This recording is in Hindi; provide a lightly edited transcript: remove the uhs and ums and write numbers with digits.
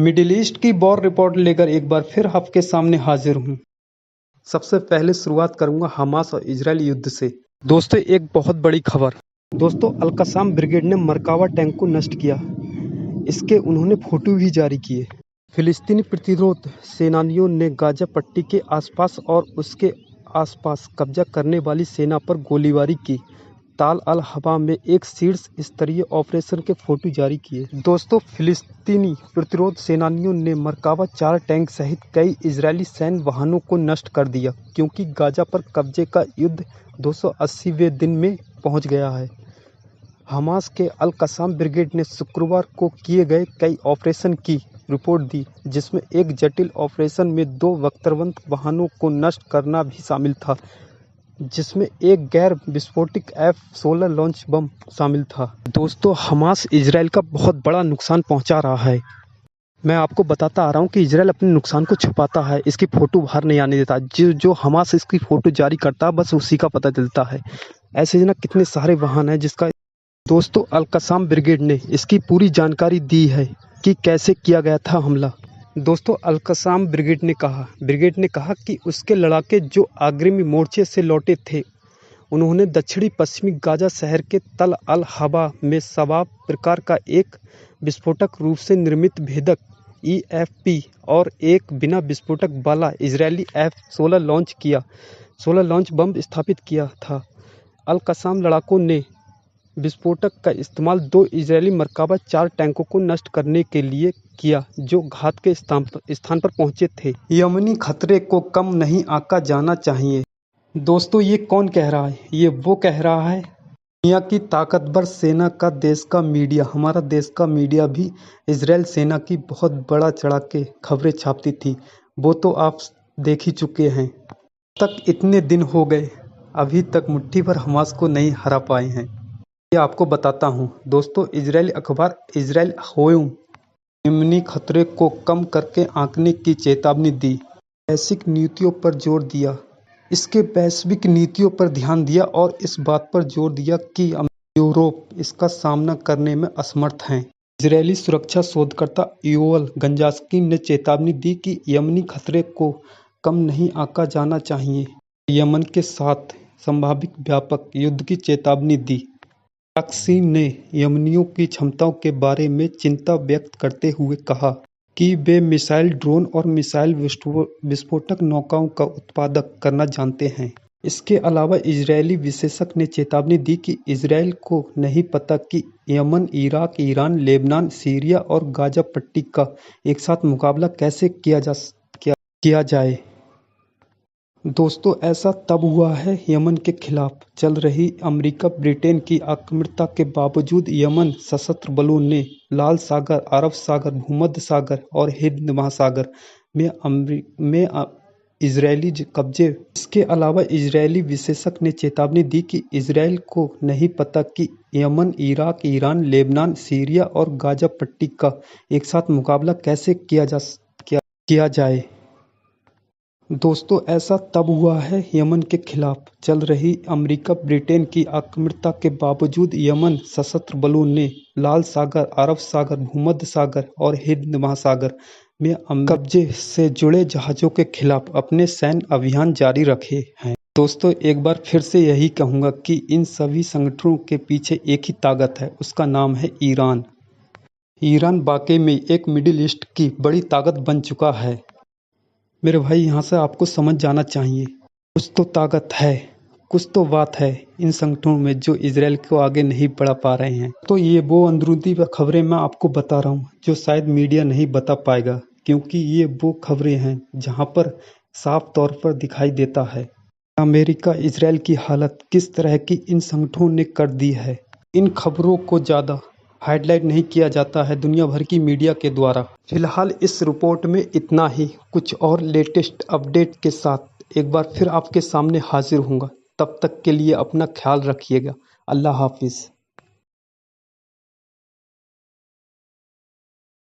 मिडिल ईस्ट की वॉर रिपोर्ट लेकर एक बार फिर आपके सामने हाजिर हूँ। सबसे पहले शुरुआत करूंगा हमास और इजरायल युद्ध से। दोस्तों, एक बहुत बड़ी खबर। दोस्तों, अल-कसाम ब्रिगेड ने मरकावा टैंक को नष्ट किया। इसके उन्होंने फोटो भी जारी किए। फिलिस्तीनी प्रतिरोध सेनानियों ने गाजा पट्टी के आसपास और उसके आसपास कब्जा करने वाली सेना पर गोलीबारी की। ताल अल हवा में एक शीर्ष स्तरीय ऑपरेशन के फोटो जारी किए। दोस्तों, फिलिस्तीनी प्रतिरोध सेनानियों ने मरकावा 4 टैंक सहित कई इजरायली सैन्य वाहनों को नष्ट कर दिया, क्योंकि गाजा पर कब्जे का युद्ध 280वें दिन में पहुंच गया है। हमास के अल-कसाम ब्रिगेड ने शुक्रवार को किए गए कई ऑपरेशन की रिपोर्ट दी, जिसमें एक जटिल ऑपरेशन में 2 बख्तरबंद वाहनों को नष्ट करना भी शामिल था, जिसमें एक गैर विस्फोटक F-16 लॉन्च बम शामिल था। दोस्तों, हमास इजरायल का बहुत बड़ा नुकसान पहुंचा रहा है। मैं आपको बताता आ रहा हूं कि इजरायल अपने नुकसान को छुपाता है, इसकी फ़ोटो बाहर नहीं आने देता। जो हमास इसकी फ़ोटो जारी करता है, बस उसी का पता चलता है। ऐसे ना कितने सारे वाहन हैं जिसका। दोस्तों, अल-कसाम ब्रिगेड ने इसकी पूरी जानकारी दी है कि कैसे किया गया था हमला। दोस्तों, अल-कसाम ब्रिगेड ने कहा कि उसके लड़ाके जो अग्रिमी मोर्चे से लौटे थे, उन्होंने दक्षिणी पश्चिमी गाजा शहर के तल अल हवा में शबाब प्रकार का एक विस्फोटक रूप से निर्मित भेदक EFP और एक बिना विस्फोटक वाला इजरायली F-16 लॉन्च बम स्थापित किया था। अल-कसाम लड़ाकों ने विस्फोटक का इस्तेमाल 2 इजरायली मरकावा 4 टैंकों को नष्ट करने के लिए किया, जो घात के स्थान पर पहुंचे थे। यमनी खतरे को कम नहीं आंका जाना चाहिए। दोस्तों, ये कौन कह रहा है? ये वो कह रहा है दुनिया की ताकतवर सेना का देश का मीडिया। हमारा देश का मीडिया भी इजरायल सेना की बहुत बड़ा चढ़ा के खबरें छापती थी। वो तो आप देख ही चुके हैं। तक इतने दिन हो गए, अभी तक मुट्ठी भर हमास को नहीं हरा पाए हैं। ये आपको बताता हूँ। दोस्तों, इजरायली अखबार इजरायल होम यमनी खतरे को कम करके आंकने की चेतावनी दी। वैश्विक नीतियों पर जोर दिया। इसके वैश्विक नीतियों पर ध्यान दिया और इस बात पर जोर दिया कि यूरोप इसका सामना करने में असमर्थ हैं। इजरायली सुरक्षा शोधकर्ता योअल गंजास्की ने चेतावनी दी कि यमनी खतरे को कम नहीं आंका जाना चाहिए। यमन के साथ संभावित व्यापक युद्ध की चेतावनी दी। गंजास्की ने यमनियों की क्षमताओं के बारे में चिंता व्यक्त करते हुए कहा कि वे मिसाइल, ड्रोन और मिसाइल विस्फोटक नौकाओं का उत्पादन करना जानते हैं। इसके अलावा इजरायली विशेषज्ञ ने चेतावनी दी कि इजरायल को नहीं पता कि Yemen, Iraq, Iran, Lebanon, Syria और गाजा पट्टी का एक साथ मुकाबला कैसे किया जाए। दोस्तों, ऐसा तब हुआ है यमन के खिलाफ चल रही अमेरिका ब्रिटेन की आक्रामकता के बावजूद यमन सशस्त्र बलों ने लाल सागर, अरब सागर, भूमध्य सागर और हिंद महासागर में इजरायली कब्जे। इसके अलावा इजरायली विशेषज्ञ ने चेतावनी दी कि इजरायल को नहीं पता कि Yemen, Iraq, Iran, Lebanon, Syria और गाजा पट्टी का एक साथ मुकाबला कैसे किया जाए। दोस्तों, ऐसा तब हुआ है यमन के खिलाफ चल रही अमेरिका ब्रिटेन की आक्रामकता के बावजूद यमन सशस्त्र बलों ने लाल सागर, अरब सागर, भूमध्य सागर और हिंद महासागर में कब्जे से जुड़े जहाज़ों के खिलाफ अपने सैन्य अभियान जारी रखे हैं। दोस्तों, एक बार फिर से यही कहूँगा कि इन सभी संगठनों के पीछे एक ही ताकत है, उसका नाम है ईरान। ईरान वाकई में एक मिडिल ईस्ट की बड़ी ताकत बन चुका है। मेरे भाई, यहाँ से आपको समझ जाना चाहिए, कुछ तो ताकत है, कुछ तो बात है इन संगठनों में जो इजरायल को आगे नहीं बढ़ा पा रहे हैं। तो ये वो अंदरूनी खबरें मैं आपको बता रहा हूँ जो शायद मीडिया नहीं बता पाएगा, क्योंकि ये वो खबरें हैं जहाँ पर साफ तौर पर दिखाई देता है अमेरिका इजरायल की हालत किस तरह की इन संगठनों ने कर दी है। इन खबरों को ज़्यादा हाईलाइट नहीं किया जाता है दुनिया भर की मीडिया के द्वारा। फिलहाल इस रिपोर्ट में इतना ही। कुछ और लेटेस्ट अपडेट के साथ एक बार फिर आपके सामने हाजिर होऊंगा। तब तक के लिए अपना ख्याल रखिएगा। अल्लाह हाफिज़।